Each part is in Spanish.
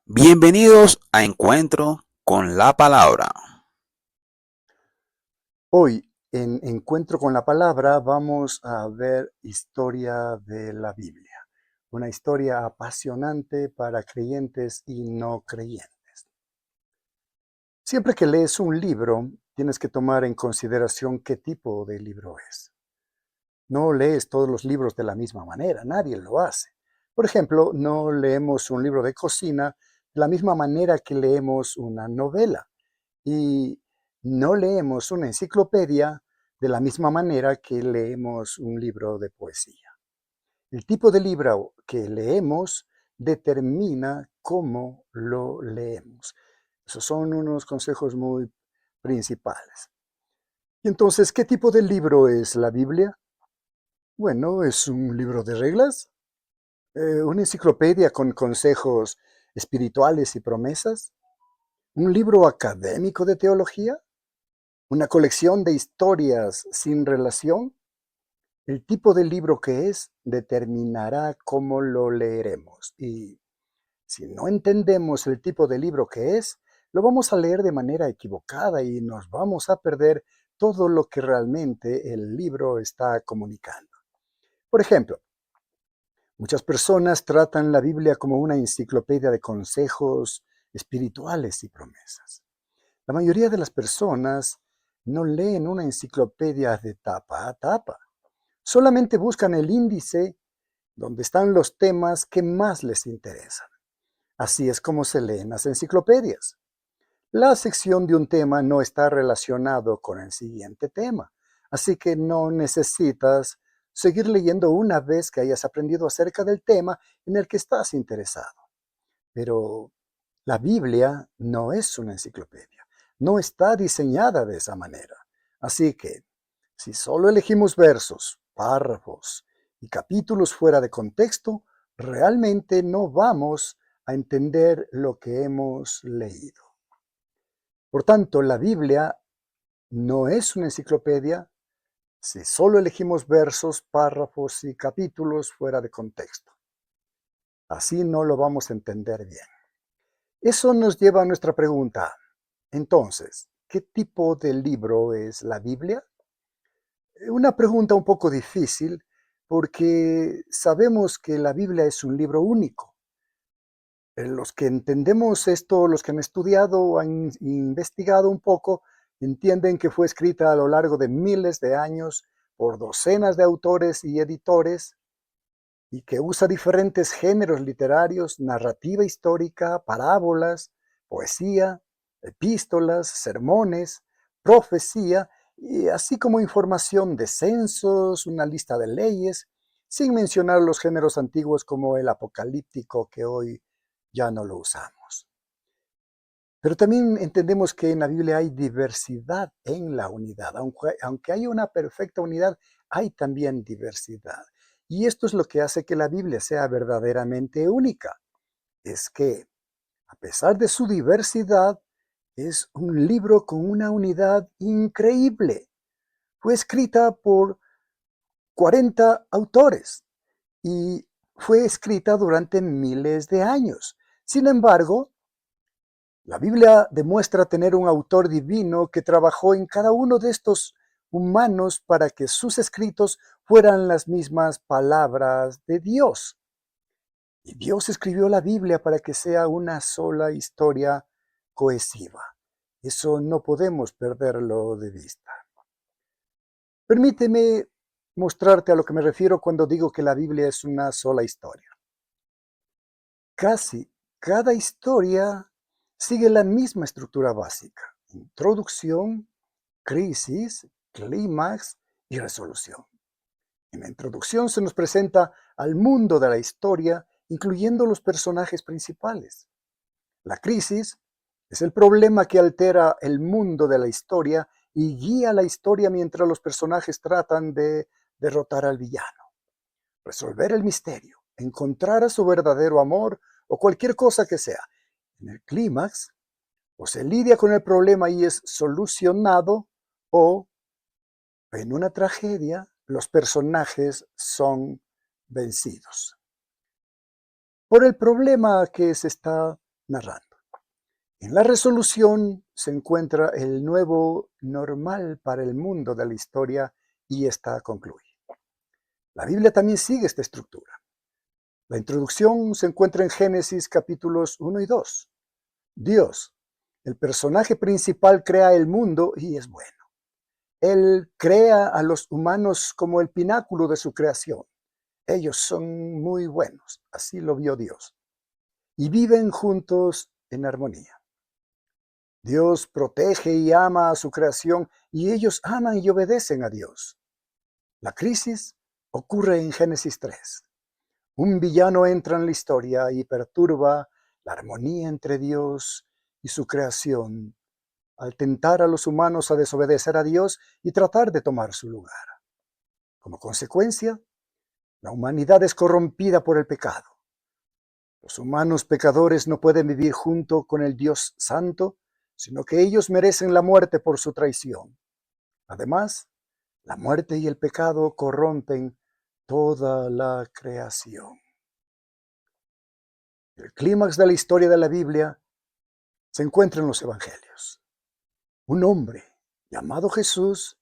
Bienvenidos a Encuentro con la Palabra. Hoy, en Encuentro con la Palabra, vamos a ver historia de la Biblia, una historia apasionante para creyentes y no creyentes. Siempre que lees un libro, tienes que tomar en consideración qué tipo de libro es. No lees todos los libros de la misma manera, nadie lo hace. Por ejemplo, no leemos un libro de cocina de la misma manera que leemos una novela. Y no leemos una enciclopedia de la misma manera que leemos un libro de poesía. El tipo de libro que leemos determina cómo lo leemos. Esos son unos consejos muy principales. Y entonces, ¿qué tipo de libro es la Biblia? Bueno, es un libro de reglas, una enciclopedia con consejos espirituales y promesas, un libro académico de teología, una colección de historias sin relación. El tipo de libro que es determinará cómo lo leeremos. Y si no entendemos el tipo de libro que es, lo vamos a leer de manera equivocada y nos vamos a perder todo lo que realmente el libro está comunicando. Por ejemplo, muchas personas tratan la Biblia como una enciclopedia de consejos espirituales y promesas. La mayoría de las personas no leen una enciclopedia de tapa a tapa. Solamente buscan el índice donde están los temas que más les interesan. Así es como se leen las enciclopedias. La sección de un tema no está relacionado con el siguiente tema, así que no necesitas seguir leyendo una vez que hayas aprendido acerca del tema en el que estás interesado. Pero la Biblia no es una enciclopedia, no está diseñada de esa manera. Así que, si solo elegimos versos, párrafos y capítulos fuera de contexto, realmente no vamos a entender lo que hemos leído. Por tanto, la Biblia no es una enciclopedia si solo elegimos versos, párrafos y capítulos fuera de contexto. Así no lo vamos a entender bien. Eso nos lleva a nuestra pregunta. Entonces, ¿qué tipo de libro es la Biblia? Una pregunta un poco difícil porque sabemos que la Biblia es un libro único. Los que entendemos esto, los que han estudiado o han investigado un poco, entienden que fue escrita a lo largo de miles de años por docenas de autores y editores y que usa diferentes géneros literarios, narrativa histórica, parábolas, poesía, epístolas, sermones, profecía, y así como información de censos, una lista de leyes, sin mencionar los géneros antiguos como el apocalíptico que hoy ya no lo usamos. Pero también entendemos que en la Biblia hay diversidad en la unidad. Aunque hay una perfecta unidad, hay también diversidad. Y esto es lo que hace que la Biblia sea verdaderamente única. Es que, a pesar de su diversidad, es un libro con una unidad increíble. Fue escrita por 40 autores y fue escrita durante miles de años. Sin embargo, la Biblia demuestra tener un autor divino que trabajó en cada uno de estos humanos para que sus escritos fueran las mismas palabras de Dios. Y Dios escribió la Biblia para que sea una sola historia cohesiva. Eso no podemos perderlo de vista. Permíteme mostrarte a lo que me refiero cuando digo que la Biblia es una sola historia. Casi cada historia sigue la misma estructura básica: introducción, crisis, clímax y resolución. En la introducción se nos presenta al mundo de la historia, incluyendo los personajes principales. La crisis es el problema que altera el mundo de la historia y guía la historia mientras los personajes tratan de derrotar al villano, resolver el misterio, encontrar a su verdadero amor o cualquier cosa que sea. En el clímax, o se lidia con el problema y es solucionado, o en una tragedia los personajes son vencidos. Por el problema que se está narrando. En la resolución se encuentra el nuevo normal para el mundo de la historia y esta concluye. La Biblia también sigue esta estructura. La introducción se encuentra en Génesis capítulos 1 y 2. Dios, el personaje principal, crea el mundo y es bueno. Él crea a los humanos como el pináculo de su creación. Ellos son muy buenos, así lo vio Dios. Y viven juntos en armonía. Dios protege y ama a su creación y ellos aman y obedecen a Dios. La crisis ocurre en Génesis 3. Un villano entra en la historia y perturba la armonía entre Dios y su creación al tentar a los humanos a desobedecer a Dios y tratar de tomar su lugar. Como consecuencia, la humanidad es corrompida por el pecado. Los humanos pecadores no pueden vivir junto con el Dios Santo, sino que ellos merecen la muerte por su traición. Además, la muerte y el pecado corrompen toda la creación. El clímax de la historia de la Biblia se encuentra en los Evangelios. Un hombre llamado Jesús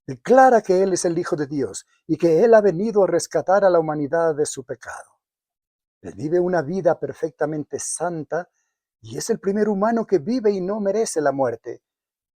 declara que Él es el Hijo de Dios y que Él ha venido a rescatar a la humanidad de su pecado. Él vive una vida perfectamente santa y es el primer humano que vive y no merece la muerte.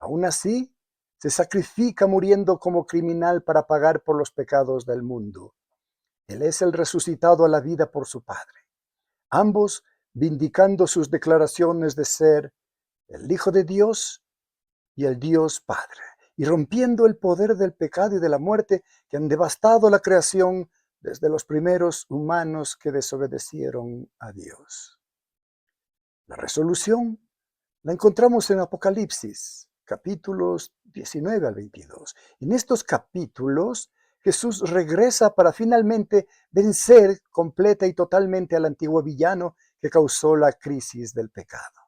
Aún así, se sacrifica muriendo como criminal para pagar por los pecados del mundo. Él es el resucitado a la vida por su Padre. Ambos vindicando sus declaraciones de ser el Hijo de Dios y el Dios Padre, y rompiendo el poder del pecado y de la muerte que han devastado la creación desde los primeros humanos que desobedecieron a Dios. La resolución la encontramos en Apocalipsis, capítulos 19 al 22. En estos capítulos, Jesús regresa para finalmente vencer completa y totalmente al antiguo villano que causó la crisis del pecado.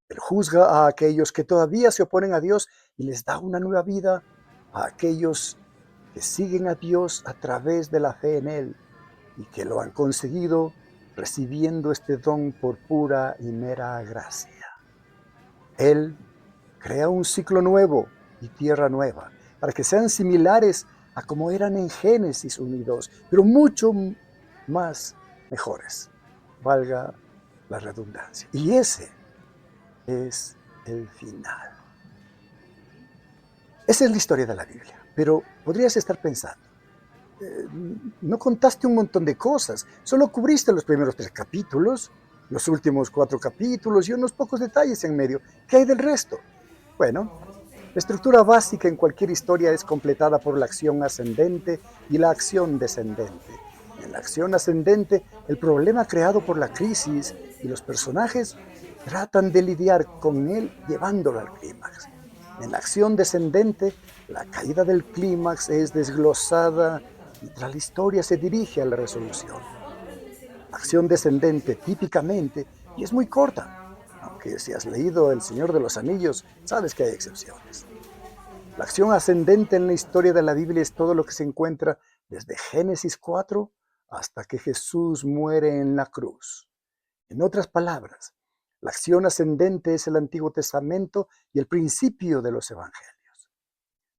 Él juzga a aquellos que todavía se oponen a Dios y les da una nueva vida a aquellos que siguen a Dios a través de la fe en Él y que lo han conseguido recibiendo este don por pura y mera gracia. Él crea un ciclo nuevo y tierra nueva para que sean similares a como eran en Génesis 1 y 2, pero mucho más mejores, valga la redundancia. Y ese es el final. Esa es la historia de la Biblia, pero podrías estar pensando, no contaste un montón de cosas, solo cubriste los primeros 3 capítulos, los últimos 4 capítulos y unos pocos detalles en medio. ¿Qué hay del resto? Bueno, la estructura básica en cualquier historia es completada por la acción ascendente y la acción descendente. En la acción ascendente, el problema creado por la crisis y los personajes tratan de lidiar con él llevándolo al clímax. En la acción descendente, la caída del clímax es desglosada mientras la historia se dirige a la resolución. La acción descendente típicamente, y es muy corta, aunque si has leído El Señor de los Anillos, sabes que hay excepciones. La acción ascendente en la historia de la Biblia es todo lo que se encuentra desde Génesis 4 hasta que Jesús muere en la cruz. En otras palabras, la acción ascendente es el Antiguo Testamento y el principio de los Evangelios.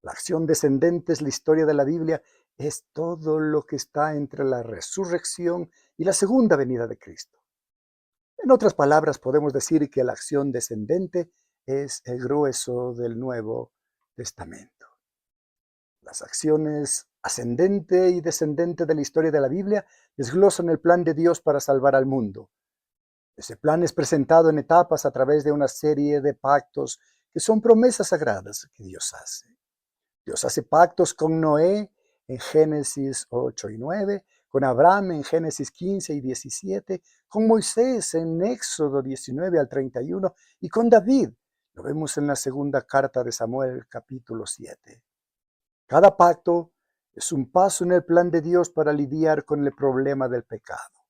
La acción descendente es la historia de la Biblia, es todo lo que está entre la resurrección y la segunda venida de Cristo. En otras palabras, podemos decir que la acción descendente es el grueso del Nuevo Testamento. Las acciones ascendente y descendente de la historia de la Biblia desglosan el plan de Dios para salvar al mundo. Ese plan es presentado en etapas a través de una serie de pactos que son promesas sagradas que Dios hace. Dios hace pactos con Noé en Génesis 8 y 9, con Abraham en Génesis 15 y 17, con Moisés en Éxodo 19 al 31 y con David, lo vemos en la segunda carta de Samuel capítulo 7. Cada pacto es un paso en el plan de Dios para lidiar con el problema del pecado.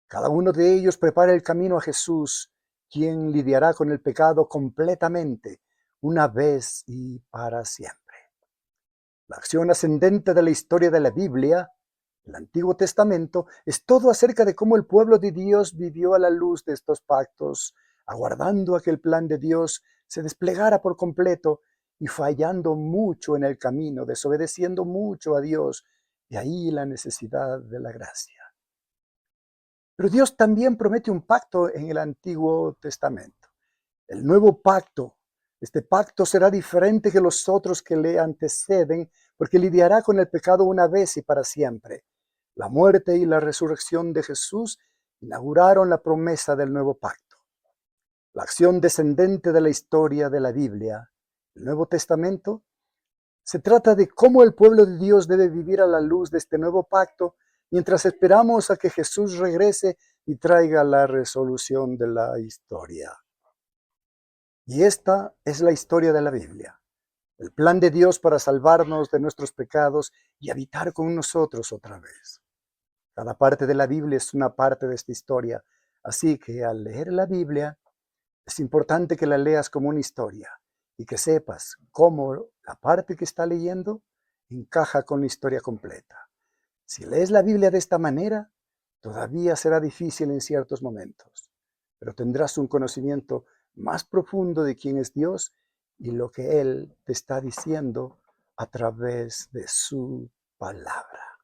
Cada uno de ellos prepara el camino a Jesús, quien lidiará con el pecado completamente, una vez y para siempre. La acción ascendente de la historia de la Biblia El Antiguo Testamento es todo acerca de cómo el pueblo de Dios vivió a la luz de estos pactos, aguardando a que el plan de Dios se desplegara por completo y fallando mucho en el camino, desobedeciendo mucho a Dios. De ahí la necesidad de la gracia. Pero Dios también promete un pacto en el Antiguo Testamento. El nuevo pacto, este pacto será diferente que los otros que le anteceden, porque lidiará con el pecado una vez y para siempre. La muerte y la resurrección de Jesús inauguraron la promesa del nuevo pacto. La acción descendente de la historia de la Biblia, el Nuevo Testamento, se trata de cómo el pueblo de Dios debe vivir a la luz de este nuevo pacto mientras esperamos a que Jesús regrese y traiga la resolución de la historia. Y esta es la historia de la Biblia, el plan de Dios para salvarnos de nuestros pecados y habitar con nosotros otra vez. Cada parte de la Biblia es una parte de esta historia, así que al leer la Biblia es importante que la leas como una historia y que sepas cómo la parte que está leyendo encaja con la historia completa. Si lees la Biblia de esta manera, todavía será difícil en ciertos momentos, pero tendrás un conocimiento más profundo de quién es Dios y lo que Él te está diciendo a través de su palabra.